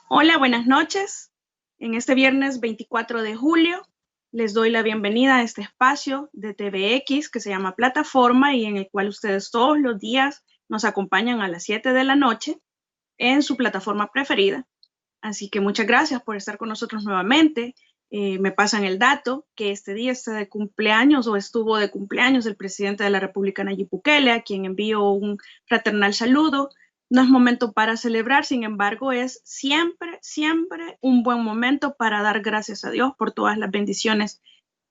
Hola, buenas noches. En este viernes 24 de julio les doy la bienvenida a este espacio de TVX que se llama Plataforma y en el cual ustedes todos los días nos acompañan a las 7 de la noche en su plataforma preferida. Así que muchas gracias por estar con nosotros nuevamente. Me pasan el dato que este día está de cumpleaños o estuvo de cumpleaños el presidente de la República, Nayib Bukele, a quien envío un fraternal saludo. No es momento para celebrar, sin embargo, es siempre, siempre un buen momento para dar gracias a Dios por todas las bendiciones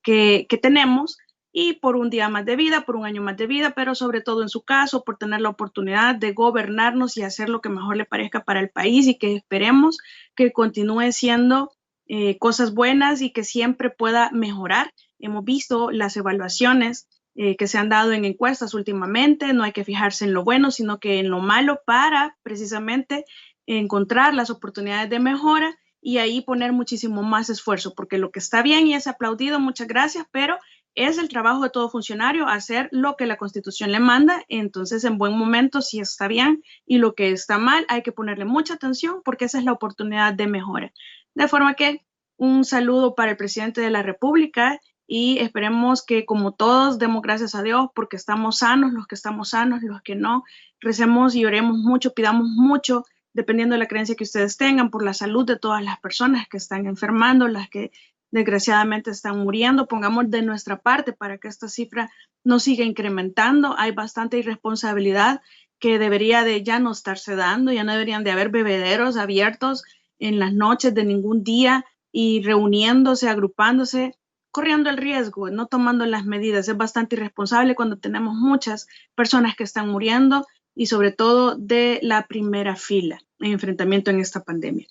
que tenemos y por un día más de vida, por un año más de vida, pero sobre todo en su caso, por tener la oportunidad de gobernarnos y hacer lo que mejor le parezca para el país y que esperemos que continúe siendo cosas buenas y que siempre pueda mejorar. Hemos visto las evaluaciones que se han dado en encuestas últimamente, no hay que fijarse en lo bueno, sino que en lo malo para precisamente encontrar las oportunidades de mejora y ahí poner muchísimo más esfuerzo, porque lo que está bien y es aplaudido, muchas gracias, pero es el trabajo de todo funcionario hacer lo que la Constitución le manda, entonces en buen momento sí está bien y lo que está mal hay que ponerle mucha atención porque esa es la oportunidad de mejora. De forma que un saludo para el presidente de la República y esperemos que como todos demos gracias a Dios porque estamos sanos, los que no, recemos y oremos mucho, pidamos mucho dependiendo de la creencia que ustedes tengan, por la salud de todas las personas que están enfermando, las que desgraciadamente están muriendo. Pongamos de nuestra parte para que esta cifra no siga incrementando. Hay bastante irresponsabilidad que debería de ya no estarse dando, ya no deberían de haber bebederos abiertos en las noches de ningún día y reuniéndose, agrupándose, corriendo el riesgo, no tomando las medidas. Es bastante irresponsable cuando tenemos muchas personas que están muriendo y sobre todo de la primera fila en enfrentamiento en esta pandemia.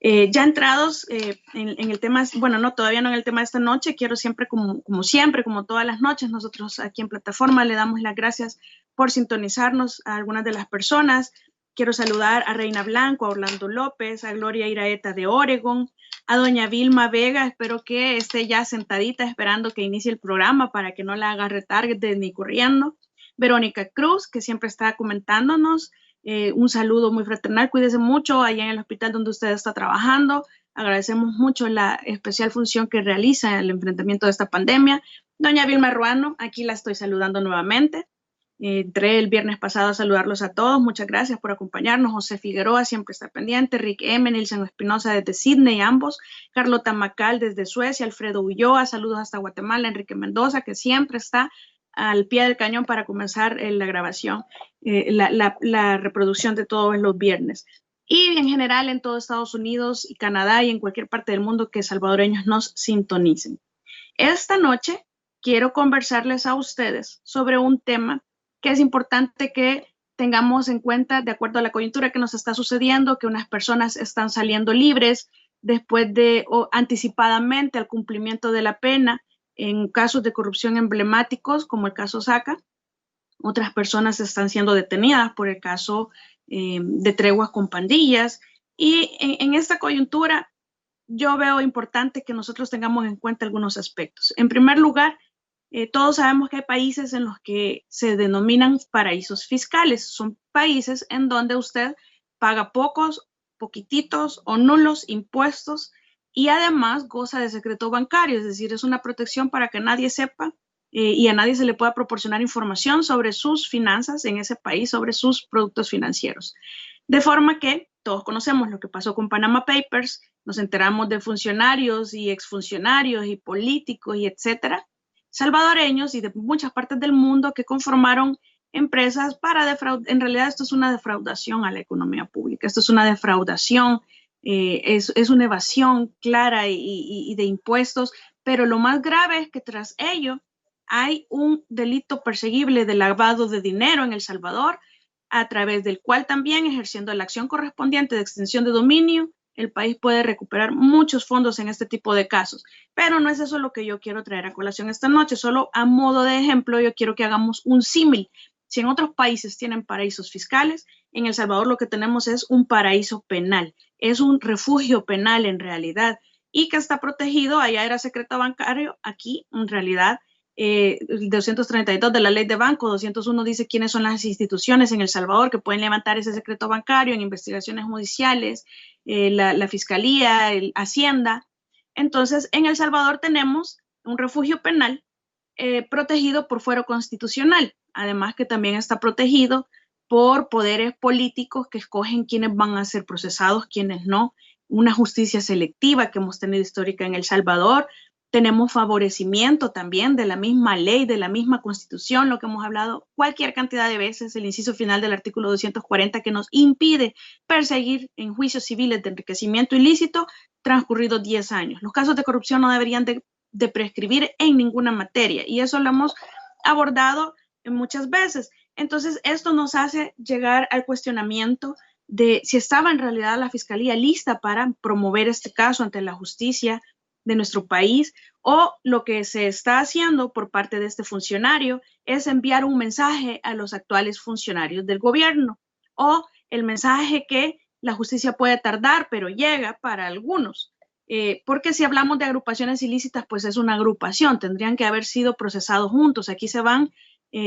Ya entrados en el tema, bueno, no, todavía no en el tema de esta noche, quiero siempre, como siempre, como todas las noches, nosotros aquí en Plataforma le damos las gracias por sintonizarnos a algunas de las personas. Quiero saludar a Reina Blanco, a Orlando López, a Gloria Iraeta de Oregon, a doña Vilma Vega, espero que esté ya sentadita esperando que inicie el programa para que no la haga retarde ni corriendo. Verónica Cruz, que siempre está comentándonos, un saludo muy fraternal, cuídese mucho allá en el hospital donde usted está trabajando, agradecemos mucho la especial función que realiza en el enfrentamiento de esta pandemia. Doña Vilma Ruano, aquí la estoy saludando nuevamente. Entré el viernes pasado a saludarlos a todos, muchas gracias por acompañarnos. José Figueroa siempre está pendiente, Rick M, Nilson Espinosa desde Sydney, ambos, Carlota Macal desde Suecia, Alfredo Ulloa, saludos hasta Guatemala, Enrique Mendoza, que siempre está al pie del cañón para comenzar la grabación, la reproducción de todos los viernes. Y en general en todo Estados Unidos y Canadá y en cualquier parte del mundo que salvadoreños nos sintonicen. Esta noche quiero conversarles a ustedes sobre un tema que es importante que tengamos en cuenta de acuerdo a la coyuntura que nos está sucediendo, que unas personas están saliendo libres después de o anticipadamente al cumplimiento de la pena en casos de corrupción emblemáticos como el caso Saca. Otras personas están siendo detenidas por el caso de treguas con pandillas. Y en esta coyuntura yo veo importante que nosotros tengamos en cuenta algunos aspectos. En primer lugar, todos sabemos que hay países en los que se denominan paraísos fiscales. Son países en donde usted paga pocos, poquititos o nulos impuestos y además goza de secreto bancario, es decir, es una protección para que nadie sepa y a nadie se le pueda proporcionar información sobre sus finanzas en ese país, sobre sus productos financieros. De forma que todos conocemos lo que pasó con Panama Papers, nos enteramos de funcionarios y exfuncionarios y políticos y etcétera, salvadoreños y de muchas partes del mundo que conformaron empresas para defraudar. En realidad esto es una defraudación a la economía pública, esto es una defraudación, es una evasión clara y de impuestos, pero lo más grave es que tras ello hay un delito perseguible de lavado de dinero en El Salvador, a través del cual también, ejerciendo la acción correspondiente de extensión de dominio, el país puede recuperar muchos fondos en este tipo de casos. Pero no es eso lo que yo quiero traer a colación esta noche, solo a modo de ejemplo yo quiero que hagamos un símil. Si en otros países tienen paraísos fiscales, en El Salvador lo que tenemos es un paraíso penal, es un refugio penal en realidad y que está protegido, allá era secreto bancario, aquí en realidad el 232 de la ley de banco, 201 dice quiénes son las instituciones en El Salvador que pueden levantar ese secreto bancario en investigaciones judiciales, la Fiscalía, Hacienda. Entonces, en El Salvador tenemos un refugio penal protegido por fuero constitucional, además que también está protegido por poderes políticos que escogen quiénes van a ser procesados, quiénes no, una justicia selectiva que hemos tenido histórica en El Salvador. Tenemos favorecimiento también de la misma ley, de la misma constitución, lo que hemos hablado cualquier cantidad de veces, el inciso final del artículo 240 que nos impide perseguir en juicios civiles de enriquecimiento ilícito transcurridos 10 años. Los casos de corrupción no deberían de prescribir en ninguna materia y eso lo hemos abordado muchas veces. Entonces, esto nos hace llegar al cuestionamiento de si estaba en realidad la Fiscalía lista para promover este caso ante la justicia de nuestro país, o lo que se está haciendo por parte de este funcionario es enviar un mensaje a los actuales funcionarios del gobierno, o el mensaje que la justicia puede tardar, pero llega para algunos. Porque si hablamos de agrupaciones ilícitas, pues es una agrupación, tendrían que haber sido procesados juntos. Aquí se van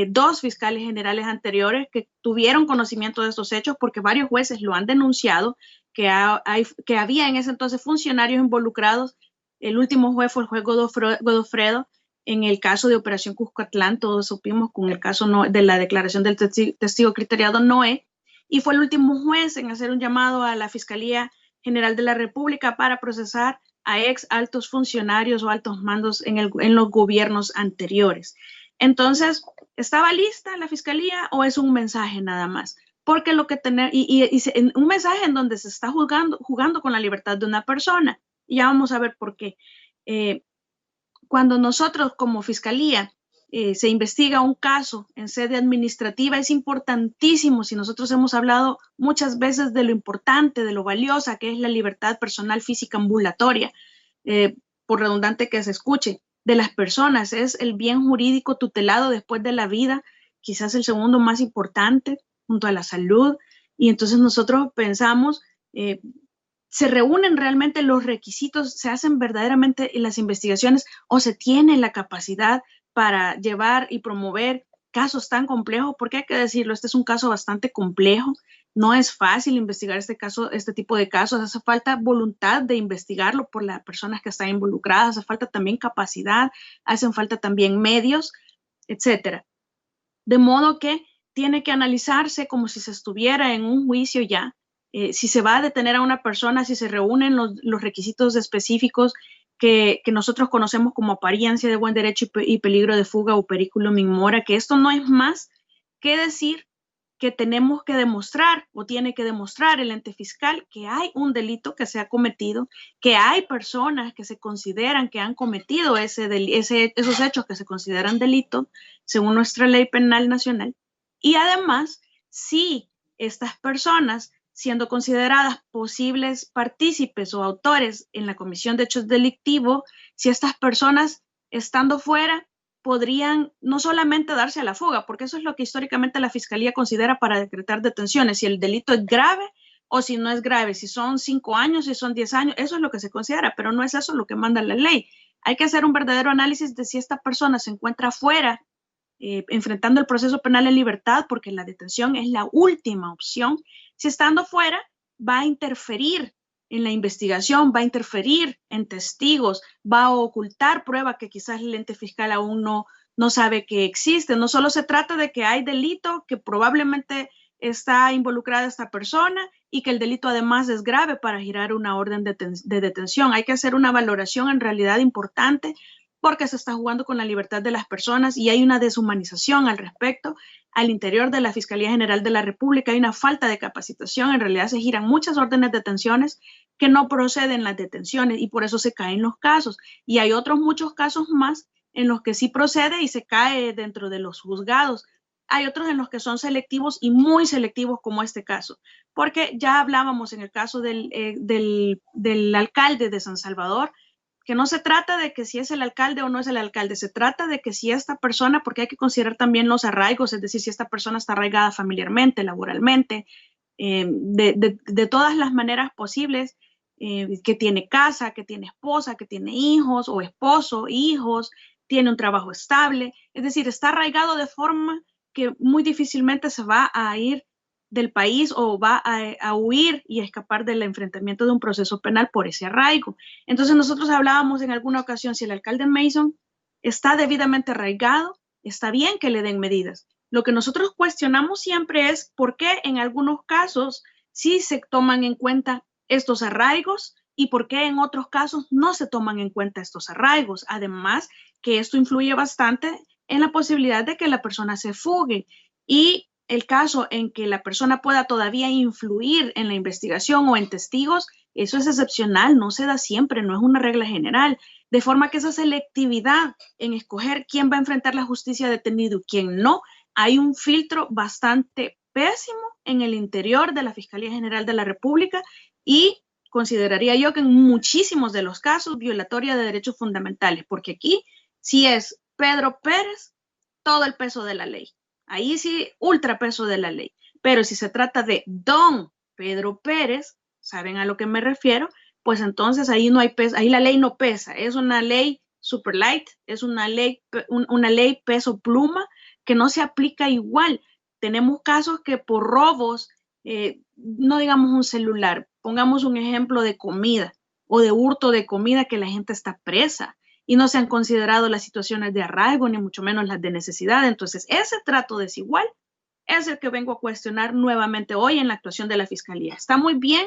dos fiscales generales anteriores que tuvieron conocimiento de estos hechos porque varios jueces lo han denunciado, que había en ese entonces funcionarios involucrados. El último juez fue el juez Godofredo en el caso de Operación Cuscatlán, todos supimos con el caso de la declaración del testigo criteriado Noé, y fue el último juez en hacer un llamado a la Fiscalía General de la República para procesar a ex altos funcionarios o altos mandos en los gobiernos anteriores. Entonces, ¿estaba lista la Fiscalía o es un mensaje nada más? Porque lo que tener, un mensaje en donde se está jugando con la libertad de una persona. Y ya vamos a ver por qué. Cuando nosotros como Fiscalía se investiga un caso en sede administrativa, es importantísimo, si nosotros hemos hablado muchas veces de lo importante, de lo valiosa que es la libertad personal física ambulatoria, por redundante que se escuche, de las personas, es el bien jurídico tutelado después de la vida, quizás el segundo más importante, junto a la salud, y entonces nosotros pensamos, ¿se reúnen realmente los requisitos? ¿Se hacen verdaderamente las investigaciones o se tiene la capacidad para llevar y promover casos tan complejos? Porque hay que decirlo, este es un caso bastante complejo. No es fácil investigar este tipo de casos. Hace falta voluntad de investigarlo por las personas que están involucradas. Hace falta también capacidad, hacen falta también medios, etcétera. De modo que tiene que analizarse como si se estuviera en un juicio ya. Si se va a detener a una persona, si se reúnen los requisitos específicos que nosotros conocemos como apariencia de buen derecho y peligro de fuga o periculum in mora, que esto no es más que decir que tenemos que demostrar o tiene que demostrar el ente fiscal que hay un delito que se ha cometido, que hay personas que se consideran que han cometido esos hechos que se consideran delitos según nuestra ley penal nacional. Y además, si estas personas, siendo consideradas posibles partícipes o autores en la comisión de hechos delictivos, si estas personas estando fuera podrían no solamente darse a la fuga, porque eso es lo que históricamente la Fiscalía considera para decretar detenciones, si el delito es grave o si no es grave, si son 5 años, si son 10 años, eso es lo que se considera, pero no es eso lo que manda la ley. Hay que hacer un verdadero análisis de si esta persona se encuentra fuera, enfrentando el proceso penal en libertad, porque la detención es la última opción. Si estando fuera va a interferir en la investigación, va a interferir en testigos, va a ocultar prueba que quizás el ente fiscal aún no sabe que existe. No solo se trata de que hay delito, que probablemente está involucrada esta persona y que el delito además es grave para girar una orden de detención. Hay que hacer una valoración en realidad importante porque se está jugando con la libertad de las personas y hay una deshumanización al respecto. Al interior de la Fiscalía General de la República hay una falta de capacitación, en realidad se giran muchas órdenes de detenciones que no proceden las detenciones y por eso se caen los casos. Y hay otros muchos casos más en los que sí procede y se cae dentro de los juzgados. Hay otros en los que son selectivos y muy selectivos como este caso, porque ya hablábamos en el caso del alcalde de San Salvador, que no se trata de que si es el alcalde o no es el alcalde, se trata de que si esta persona, porque hay que considerar también los arraigos, es decir, si esta persona está arraigada familiarmente, laboralmente, de todas las maneras posibles, que tiene casa, que tiene esposa, que tiene hijos o esposo, hijos, tiene un trabajo estable, es decir, está arraigado de forma que muy difícilmente se va a ir del país o va a huir y a escapar del enfrentamiento de un proceso penal por ese arraigo. Entonces nosotros hablábamos en alguna ocasión, si el alcalde Mason está debidamente arraigado, está bien que le den medidas. Lo que nosotros cuestionamos siempre es por qué en algunos casos sí se toman en cuenta estos arraigos y por qué en otros casos no se toman en cuenta estos arraigos. Además, que esto influye bastante en la posibilidad de que la persona se fugue y el caso en que la persona pueda todavía influir en la investigación o en testigos, eso es excepcional, no se da siempre, no es una regla general. De forma que esa selectividad en escoger quién va a enfrentar la justicia detenido y quién no, hay un filtro bastante pésimo en el interior de la Fiscalía General de la República y consideraría yo que en muchísimos de los casos violatoria de derechos fundamentales, porque aquí si es Pedro Pérez, todo el peso de la ley. Ahí sí, ultra peso de la ley. Pero si se trata de don Pedro Pérez, ¿saben a lo que me refiero? Pues entonces ahí no hay peso, ahí la ley no pesa, es una ley super light, es una ley peso pluma que no se aplica igual. Tenemos casos que por robos, no digamos un celular, pongamos un ejemplo de comida o de hurto de comida que la gente está presa y no se han considerado las situaciones de arraigo, ni mucho menos las de necesidad. Entonces, ese trato desigual es el que vengo a cuestionar nuevamente hoy en la actuación de la Fiscalía. Está muy bien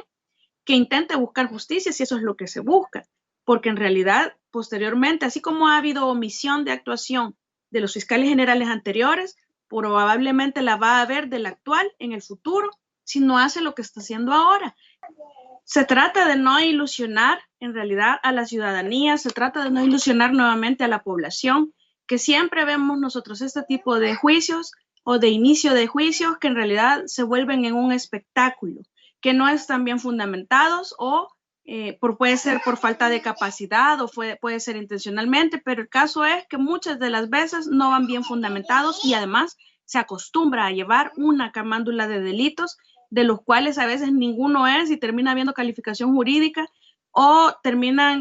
que intente buscar justicia si eso es lo que se busca, porque en realidad, posteriormente, así como ha habido omisión de actuación de los fiscales generales anteriores, probablemente la va a haber del actual en el futuro si no hace lo que está haciendo ahora. Se trata de no ilusionar en realidad a la ciudadanía, se trata de no ilusionar nuevamente a la población, que siempre vemos nosotros este tipo de juicios o de inicio de juicios que en realidad se vuelven en un espectáculo, que no están bien fundamentados o puede ser por falta de capacidad o puede ser intencionalmente, pero el caso es que muchas de las veces no van bien fundamentados y además se acostumbra a llevar una camándula de delitos de los cuales a veces ninguno es y termina habiendo calificación jurídica o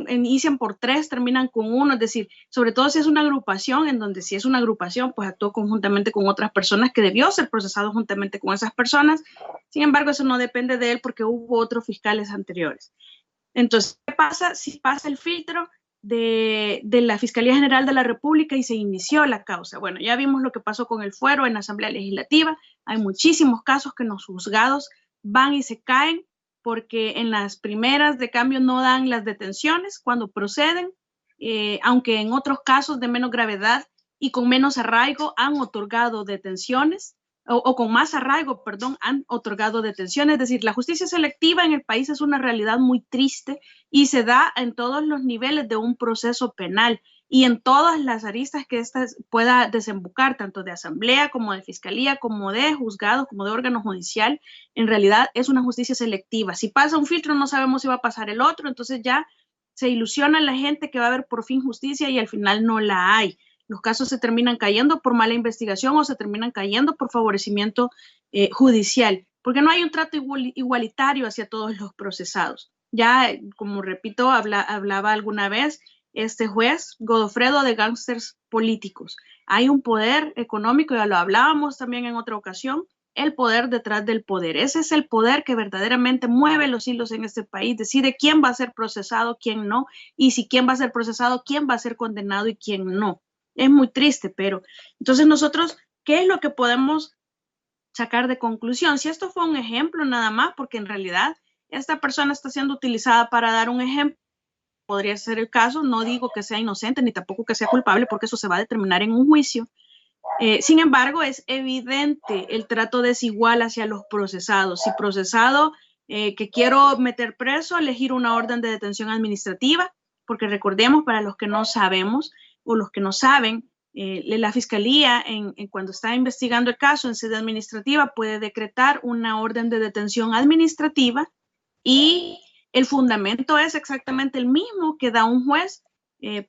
inician por 3, terminan con 1, es decir, sobre todo si es una agrupación, en donde si es una agrupación, pues actuó conjuntamente con otras personas que debió ser procesado juntamente con esas personas. Sin embargo, eso no depende de él porque hubo otros fiscales anteriores. Entonces, ¿qué pasa si pasa el filtro de la Fiscalía General de la República y se inició la causa? Bueno, ya vimos lo que pasó con el fuero en la Asamblea Legislativa. Hay muchísimos casos que los juzgados van y se caen porque en las primeras de cambio no dan las detenciones cuando proceden, aunque en otros casos de menos gravedad y con menos arraigo han otorgado detenciones o con más arraigo, perdón, han otorgado detenciones. Es decir, la justicia selectiva en el país es una realidad muy triste y se da en todos los niveles de un proceso penal y en todas las aristas que ésta pueda desembocar, tanto de asamblea como de fiscalía, como de juzgado, como de órgano judicial. En realidad es una justicia selectiva. Si pasa un filtro no sabemos si va a pasar el otro, entonces ya se ilusiona la gente que va a haber por fin justicia y al final no la hay. Los casos se terminan cayendo por mala investigación o se terminan cayendo por favorecimiento judicial, porque no hay un trato igualitario hacia todos los procesados. Ya, como repito, hablaba alguna vez este juez Godofredo de gángsters políticos. Hay un poder económico, ya lo hablábamos también en otra ocasión, el poder detrás del poder. Ese es el poder que verdaderamente mueve los hilos en este país, decide quién va a ser procesado, quién no, y si quién va a ser procesado, quién va a ser condenado y quién no. Es muy triste, pero entonces nosotros, ¿qué es lo que podemos sacar de conclusión? Si esto fue un ejemplo nada más, porque en realidad esta persona está siendo utilizada para dar un ejemplo, podría ser el caso, no digo que sea inocente ni tampoco que sea culpable, porque eso se va a determinar en un juicio. Sin embargo, es evidente el trato desigual hacia los procesados. Si procesado que quiero meter preso, elegir una orden de detención administrativa, porque recordemos, para los que no sabemos o los que no saben, la fiscalía cuando está investigando el caso en sede administrativa puede decretar una orden de detención administrativa y el fundamento es exactamente el mismo que da un juez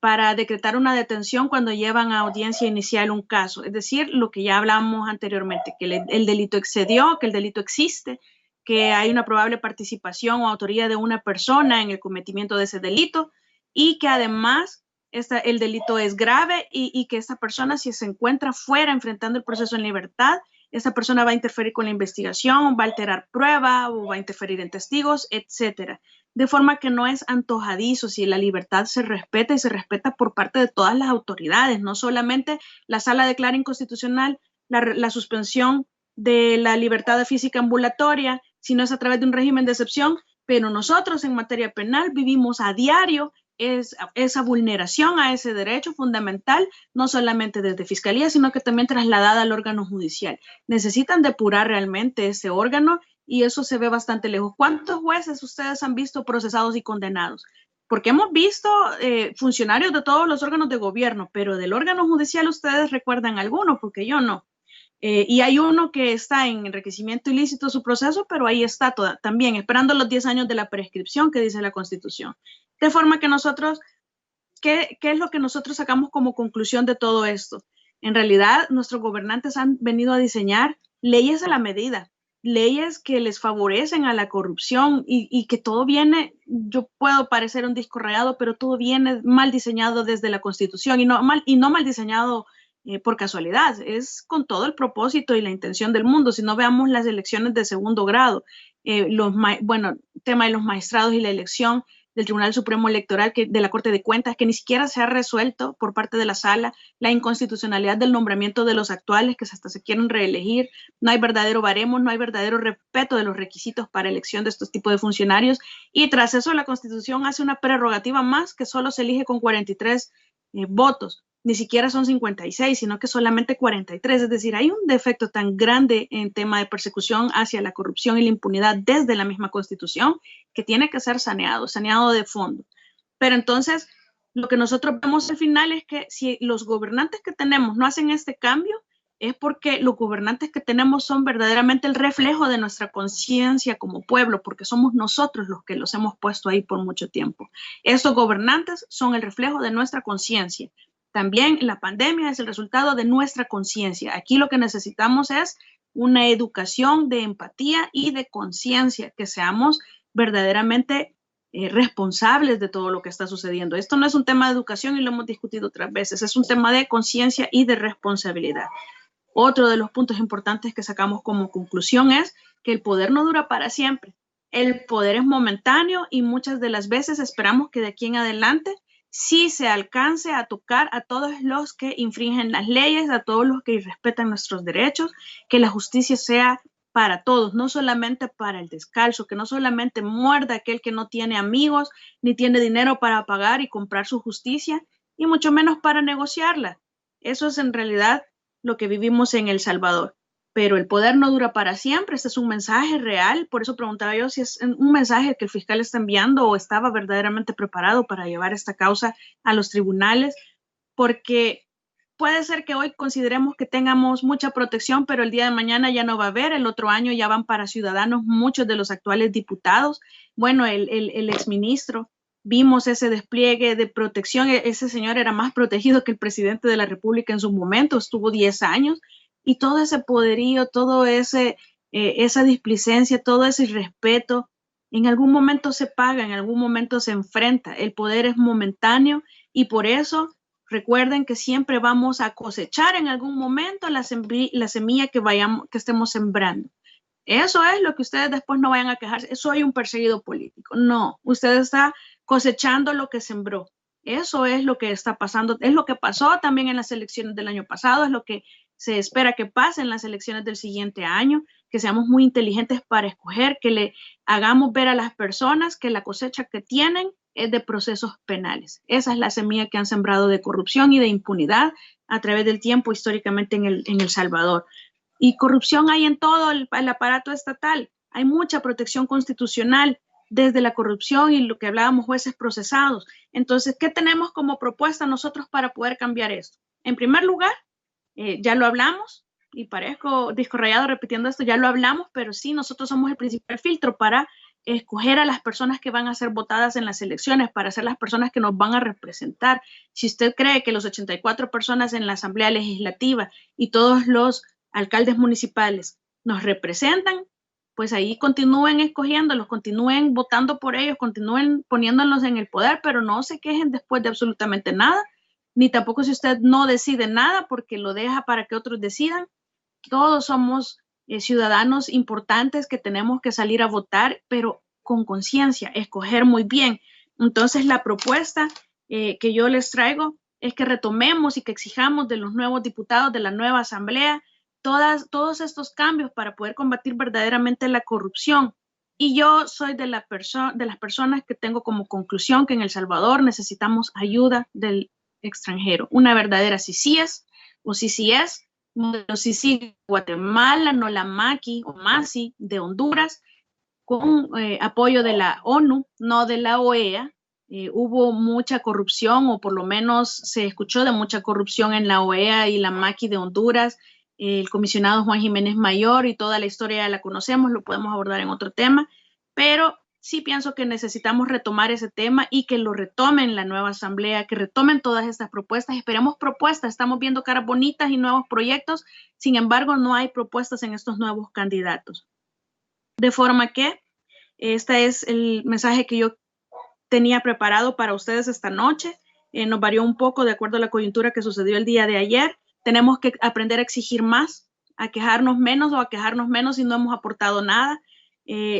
para decretar una detención cuando llevan a audiencia inicial un caso. Es decir, lo que ya hablamos anteriormente, que el delito excedió, que el delito existe, que hay una probable participación o autoría de una persona en el cometimiento de ese delito y que además el delito es grave y que esta persona, si se encuentra fuera enfrentando el proceso en libertad, esta persona va a interferir con la investigación, va a alterar prueba o va a interferir en testigos, etcétera. De forma que no es antojadizo si la libertad se respeta y se respeta por parte de todas las autoridades, no solamente la sala declara inconstitucional la suspensión de la libertad física ambulatoria, sino es a través de un régimen de excepción, pero nosotros en materia penal vivimos a diario esa vulneración a ese derecho fundamental, no solamente desde Fiscalía, sino que también trasladada al órgano judicial. Necesitan depurar realmente ese órgano y eso se ve bastante lejos. ¿Cuántos jueces ustedes han visto procesados y condenados? Porque hemos visto funcionarios de todos los órganos de gobierno, pero del órgano judicial ustedes recuerdan alguno, porque yo no. Y hay uno que está en enriquecimiento ilícito de su proceso, pero ahí está también esperando los 10 años de la prescripción que dice la Constitución. De forma que nosotros, ¿qué es lo que nosotros sacamos como conclusión de todo esto? En realidad, nuestros gobernantes han venido a diseñar leyes a la medida, leyes que les favorecen a la corrupción y que todo viene, yo puedo parecer un disco rayado, pero todo viene mal diseñado desde la Constitución y no mal diseñado por casualidad, es con todo el propósito y la intención del mundo. Si no, veamos las elecciones de segundo grado, tema de los magistrados y la elección del Tribunal Supremo Electoral, de la Corte de Cuentas, que ni siquiera se ha resuelto por parte de la sala, la inconstitucionalidad del nombramiento de los actuales, que hasta se quieren reelegir, no hay verdadero baremo, no hay verdadero respeto de los requisitos para elección de estos tipos de funcionarios, y tras eso la Constitución hace una prerrogativa más que solo se elige con 43 votos. Ni siquiera son 56, sino que solamente 43. Es decir, hay un defecto tan grande en tema de persecución hacia la corrupción y la impunidad desde la misma Constitución que tiene que ser saneado de fondo. Pero entonces, lo que nosotros vemos al final es que si los gobernantes que tenemos no hacen este cambio, es porque los gobernantes que tenemos son verdaderamente el reflejo de nuestra conciencia como pueblo, porque somos nosotros los que los hemos puesto ahí por mucho tiempo. Estos gobernantes son el reflejo de nuestra conciencia. También la pandemia es el resultado de nuestra conciencia. Aquí lo que necesitamos es una educación de empatía y de conciencia, que seamos verdaderamente responsables de todo lo que está sucediendo. Esto no es un tema de educación y lo hemos discutido otras veces, es un tema de conciencia y de responsabilidad. Otro de los puntos importantes que sacamos como conclusión es que el poder no dura para siempre. El poder es momentáneo y muchas de las veces esperamos que de aquí en adelante sí se alcance a tocar a todos los que infringen las leyes, a todos los que irrespetan nuestros derechos, que la justicia sea para todos, no solamente para el descalzo, que no solamente muerda aquel que no tiene amigos ni tiene dinero para pagar y comprar su justicia, y mucho menos para negociarla. Eso es en realidad lo que vivimos en El Salvador. Pero el poder no dura para siempre, este es un mensaje real, por eso preguntaba yo si es un mensaje que el fiscal está enviando o estaba verdaderamente preparado para llevar esta causa a los tribunales, porque puede ser que hoy consideremos que tengamos mucha protección, pero el día de mañana ya no va a haber, el otro año ya van para ciudadanos muchos de los actuales diputados. Bueno, el exministro, vimos ese despliegue de protección, ese señor era más protegido que el presidente de la República en su momento, estuvo 10 años, y todo ese poderío, todo esa displicencia, todo ese irrespeto, en algún momento se paga, en algún momento se enfrenta. El poder es momentáneo y por eso recuerden que siempre vamos a cosechar en algún momento la semilla que estemos sembrando. Eso es lo que ustedes después no vayan a quejarse. Soy un perseguido político. No, usted está cosechando lo que sembró. Eso es lo que está pasando. Es lo que pasó también en las elecciones del año pasado, es lo que se espera que pase en las elecciones del siguiente año, que seamos muy inteligentes para escoger, que le hagamos ver a las personas que la cosecha que tienen es de procesos penales. Esa es la semilla que han sembrado de corrupción y de impunidad a través del tiempo históricamente en El Salvador. Y corrupción hay en todo el aparato estatal. Hay mucha protección constitucional desde la corrupción y lo que hablábamos, jueces procesados. Entonces, ¿qué tenemos como propuesta nosotros para poder cambiar esto? En primer lugar, ya lo hablamos, y parezco disco rayado repitiendo esto, ya lo hablamos, pero sí, nosotros somos el principal filtro para escoger a las personas que van a ser votadas en las elecciones, para ser las personas que nos van a representar. Si usted cree que los 84 personas en la Asamblea Legislativa y todos los alcaldes municipales nos representan, pues ahí continúen escogiéndolos, continúen votando por ellos, continúen poniéndolos en el poder, pero no se quejen después de absolutamente nada, ni tampoco si usted no decide nada porque lo deja para que otros decidan. Todos somos ciudadanos importantes que tenemos que salir a votar, pero con conciencia, escoger muy bien. Entonces, la propuesta que yo les traigo es que retomemos y que exijamos de los nuevos diputados de la nueva asamblea todos estos cambios para poder combatir verdaderamente la corrupción. Y yo soy de las personas que tengo como conclusión que en El Salvador necesitamos ayuda del extranjero, una verdadera CCS o CCS, modelo CC de Guatemala, no la MACI o MACI de Honduras, con apoyo de la ONU, no de la OEA. Hubo mucha corrupción, o por lo menos se escuchó de mucha corrupción en la OEA y la MACI de Honduras. El comisionado Juan Jiménez Mayor y toda la historia ya la conocemos, lo podemos abordar en otro tema, pero sí pienso que necesitamos retomar ese tema y que lo retomen la nueva asamblea, que retomen todas estas propuestas. Esperemos propuestas, estamos viendo caras bonitas y nuevos proyectos, sin embargo no hay propuestas en estos nuevos candidatos. De forma que este es el mensaje que yo tenía preparado para ustedes esta noche. Nos varió un poco de acuerdo a la coyuntura que sucedió el día de ayer. Tenemos que aprender a exigir más, a quejarnos menos o a quejarnos menos si no hemos aportado nada.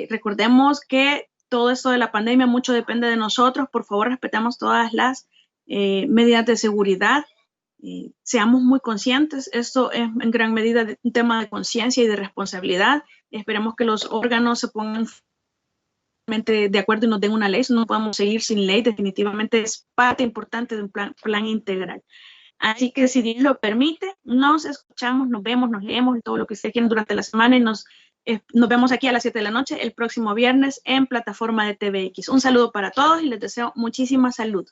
Recordemos que todo esto de la pandemia mucho depende de nosotros. Por favor, respetemos todas las medidas de seguridad. Seamos muy conscientes. Esto es en gran medida un tema de conciencia y de responsabilidad. Esperemos que los órganos se pongan de acuerdo y nos den una ley. No podemos seguir sin ley. Definitivamente es parte importante de un plan integral. Así que si Dios lo permite, nos escuchamos, nos vemos, nos leemos todo lo que ustedes quieren durante la semana y nos vemos aquí a las 7 de la noche el próximo viernes en plataforma de TVX. Un saludo para todos y les deseo muchísima salud.